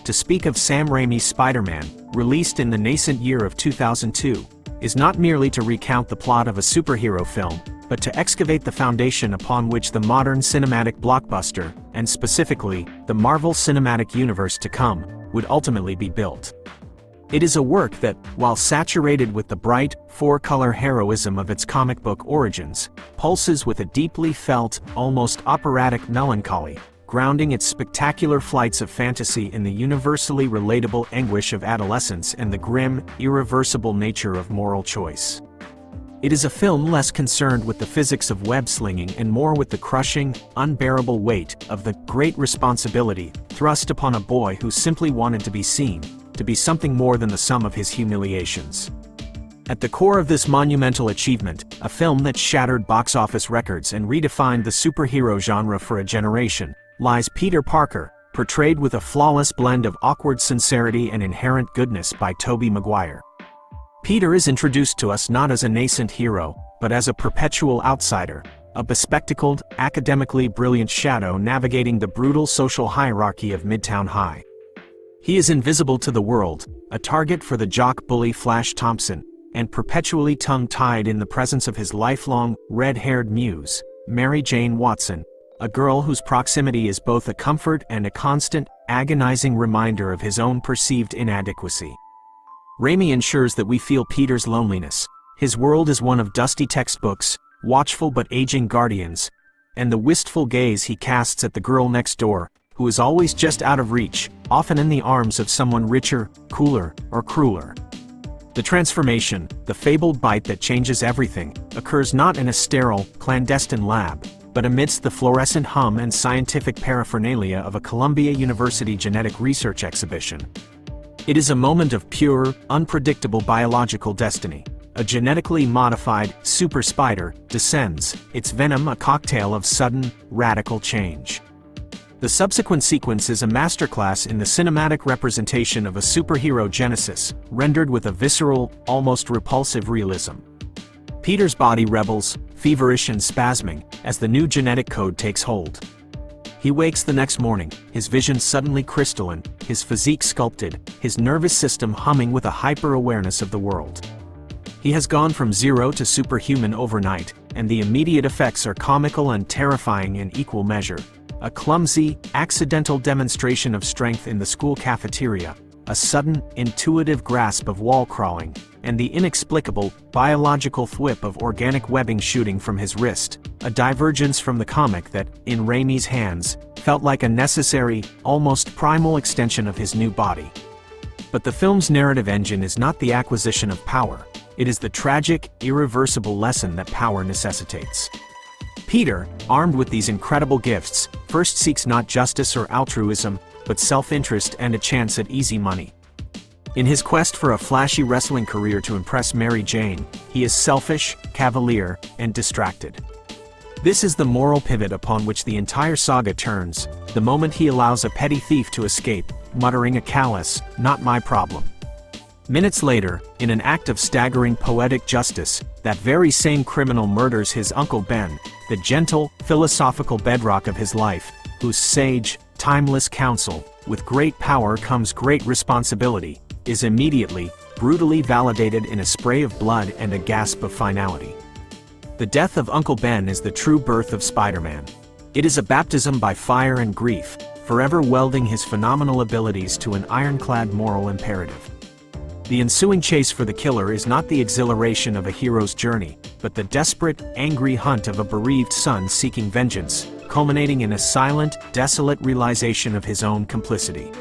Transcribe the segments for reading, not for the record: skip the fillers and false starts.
to speak of Sam Raimi's Spider-Man, released in the nascent year of 2002, is not merely to recount the plot of a superhero film, but to excavate the foundation upon which the modern cinematic blockbuster, and specifically, the Marvel Cinematic Universe to come, would ultimately be built. It is a work that, while saturated with the bright, four-color heroism of its comic book origins, pulses with a deeply felt, almost operatic melancholy, grounding its spectacular flights of fantasy in the universally relatable anguish of adolescence and the grim, irreversible nature of moral choice. It is a film less concerned with the physics of web-slinging and more with the crushing, unbearable weight of the great responsibility thrust upon a boy who simply wanted to be seen, to be something more than the sum of his humiliations. At the core of this monumental achievement, a film that shattered box office records and redefined the superhero genre for a generation, lies Peter Parker, portrayed with a flawless blend of awkward sincerity and inherent goodness by Tobey Maguire. Peter is introduced to us not as a nascent hero, but as a perpetual outsider, a bespectacled, academically brilliant shadow navigating the brutal social hierarchy of Midtown High. He is invisible to the world, a target for the jock bully Flash Thompson, and perpetually tongue-tied in the presence of his lifelong, red-haired muse, Mary Jane Watson, a girl whose proximity is both a comfort and a constant, agonizing reminder of his own perceived inadequacy. Raimi ensures that we feel Peter's loneliness. His world is one of dusty textbooks, watchful but aging guardians, and the wistful gaze he casts at the girl next door, who is always just out of reach, often in the arms of someone richer, cooler, or crueler. The transformation, the fabled bite that changes everything, occurs not in a sterile, clandestine lab, but amidst the fluorescent hum and scientific paraphernalia of a Columbia University genetic research exhibition. It is a moment of pure, unpredictable biological destiny. A genetically modified, super spider, descends, its venom a cocktail of sudden, radical change. The subsequent sequence is a masterclass in the cinematic representation of a superhero genesis, rendered with a visceral, almost repulsive realism. Peter's body rebels, feverish and spasming, as the new genetic code takes hold. He wakes the next morning, his vision suddenly crystalline, his physique sculpted, his nervous system humming with a hyper-awareness of the world. He has gone from zero to superhuman overnight, and the immediate effects are comical and terrifying in equal measure. A clumsy, accidental demonstration of strength in the school cafeteria, a sudden, intuitive grasp of wall crawling, and the inexplicable, biological thwip of organic webbing shooting from his wrist, a divergence from the comic that, in Raimi's hands, felt like a necessary, almost primal extension of his new body. But the film's narrative engine is not the acquisition of power, it is the tragic, irreversible lesson that power necessitates. Peter, armed with these incredible gifts, first seeks not justice or altruism, but self-interest and a chance at easy money. In his quest for a flashy wrestling career to impress Mary Jane, he is selfish, cavalier, and distracted. This is the moral pivot upon which the entire saga turns, the moment he allows a petty thief to escape, muttering a callous, "Not my problem." Minutes later, in an act of staggering poetic justice, that very same criminal murders his Uncle Ben, the gentle, philosophical bedrock of his life, whose sage, timeless counsel, "With great power comes great responsibility," is immediately, brutally validated in a spray of blood and a gasp of finality. The death of Uncle Ben is the true birth of Spider-Man. It is a baptism by fire and grief, forever welding his phenomenal abilities to an ironclad moral imperative. The ensuing chase for the killer is not the exhilaration of a hero's journey, but the desperate, angry hunt of a bereaved son seeking vengeance, culminating in a silent, desolate realization of his own complicity.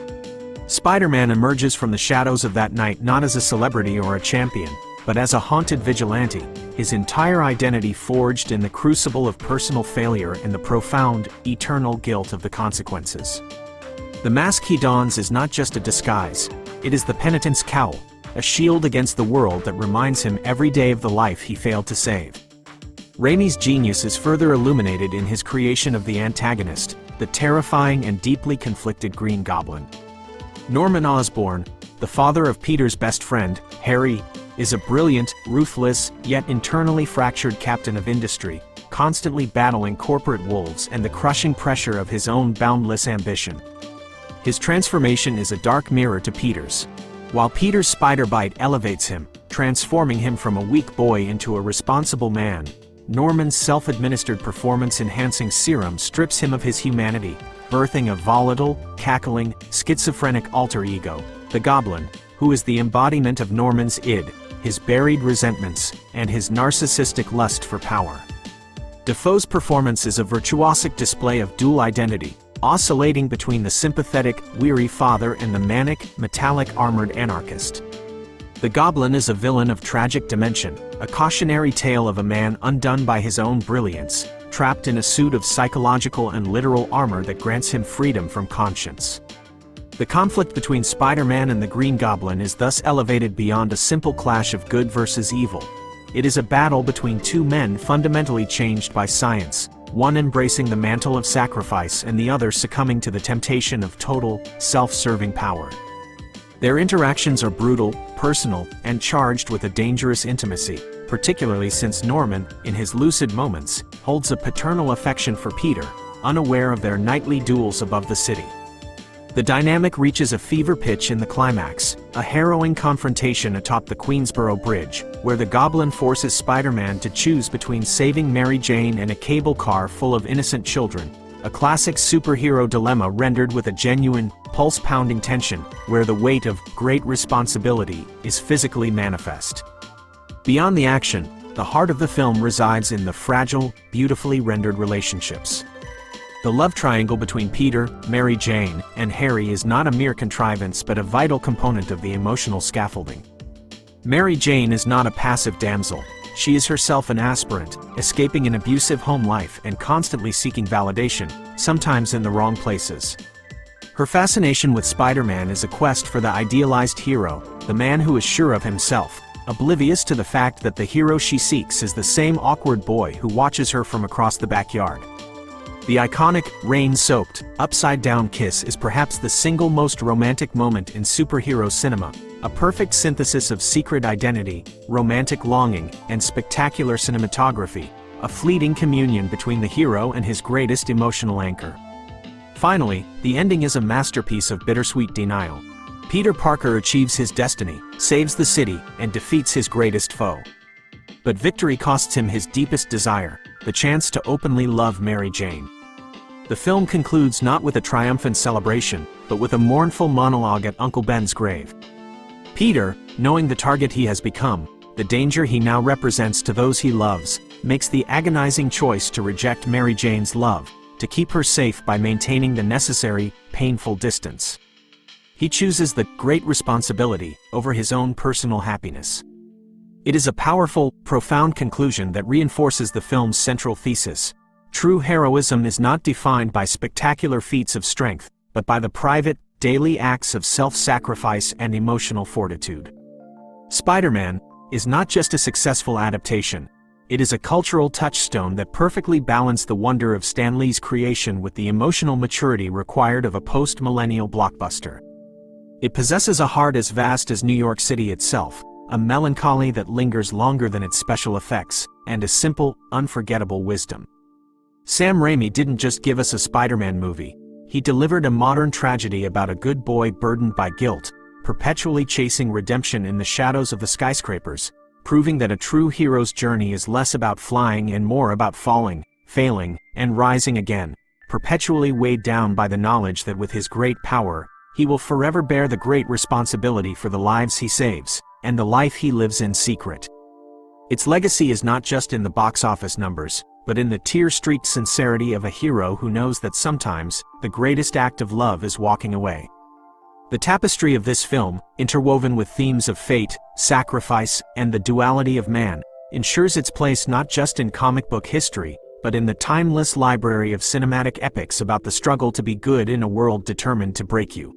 Spider-Man emerges from the shadows of that night not as a celebrity or a champion, but as a haunted vigilante, his entire identity forged in the crucible of personal failure and the profound, eternal guilt of the consequences. The mask he dons is not just a disguise, it is the penitent's cowl, a shield against the world that reminds him every day of the life he failed to save. Raimi's genius is further illuminated in his creation of the antagonist, the terrifying and deeply conflicted Green Goblin. Norman Osborn, the father of Peter's best friend, Harry, is a brilliant, ruthless, yet internally fractured captain of industry, constantly battling corporate wolves and the crushing pressure of his own boundless ambition. His transformation is a dark mirror to Peter's. While Peter's spider bite elevates him, transforming him from a weak boy into a responsible man, Norman's self-administered performance-enhancing serum strips him of his humanity, birthing a volatile, cackling, schizophrenic alter ego, the Goblin, who is the embodiment of Norman's id, his buried resentments, and his narcissistic lust for power. Dafoe's performance is a virtuosic display of dual identity, oscillating between the sympathetic, weary father and the manic, metallic armored anarchist. The Goblin is a villain of tragic dimension, a cautionary tale of a man undone by his own brilliance, trapped in a suit of psychological and literal armor that grants him freedom from conscience. The conflict between Spider-Man and the Green Goblin is thus elevated beyond a simple clash of good versus evil. It is a battle between two men fundamentally changed by science, one embracing the mantle of sacrifice and the other succumbing to the temptation of total, self-serving power. Their interactions are brutal, personal, and charged with a dangerous intimacy, particularly since Norman, in his lucid moments, holds a paternal affection for Peter, unaware of their nightly duels above the city. The dynamic reaches a fever pitch in the climax, a harrowing confrontation atop the Queensboro Bridge, where the Goblin forces Spider-Man to choose between saving Mary Jane and a cable car full of innocent children, a classic superhero dilemma rendered with a genuine, pulse-pounding tension, where the weight of great responsibility is physically manifest. Beyond the action, the heart of the film resides in the fragile, beautifully rendered relationships. The love triangle between Peter, Mary Jane, and Harry is not a mere contrivance but a vital component of the emotional scaffolding. Mary Jane is not a passive damsel. She is herself an aspirant, escaping an abusive home life and constantly seeking validation, sometimes in the wrong places. Her fascination with Spider-Man is a quest for the idealized hero, the man who is sure of himself, oblivious to the fact that the hero she seeks is the same awkward boy who watches her from across the backyard. The iconic, rain-soaked, upside-down kiss is perhaps the single most romantic moment in superhero cinema, a perfect synthesis of secret identity, romantic longing, and spectacular cinematography, a fleeting communion between the hero and his greatest emotional anchor. Finally, the ending is a masterpiece of bittersweet denial. Peter Parker achieves his destiny, saves the city, and defeats his greatest foe. But victory costs him his deepest desire, the chance to openly love Mary Jane. The film concludes not with a triumphant celebration, but with a mournful monologue at Uncle Ben's grave. Peter, knowing the target he has become, the danger he now represents to those he loves, makes the agonizing choice to reject Mary Jane's love, to keep her safe by maintaining the necessary, painful distance. He chooses the great responsibility over his own personal happiness. It is a powerful, profound conclusion that reinforces the film's central thesis. True heroism is not defined by spectacular feats of strength, but by the private, daily acts of self-sacrifice and emotional fortitude. Spider-Man is not just a successful adaptation, it is a cultural touchstone that perfectly balanced the wonder of Stan Lee's creation with the emotional maturity required of a post-millennial blockbuster. It possesses a heart as vast as New York City itself, a melancholy that lingers longer than its special effects, and a simple, unforgettable wisdom. Sam Raimi didn't just give us a Spider-Man movie, he delivered a modern tragedy about a good boy burdened by guilt, perpetually chasing redemption in the shadows of the skyscrapers, proving that a true hero's journey is less about flying and more about falling, failing, and rising again, perpetually weighed down by the knowledge that with his great power, he will forever bear the great responsibility for the lives he saves, and the life he lives in secret. Its legacy is not just in the box office numbers, but in the tear-streaked sincerity of a hero who knows that sometimes, the greatest act of love is walking away. The tapestry of this film, interwoven with themes of fate, sacrifice, and the duality of man, ensures its place not just in comic book history, but in the timeless library of cinematic epics about the struggle to be good in a world determined to break you.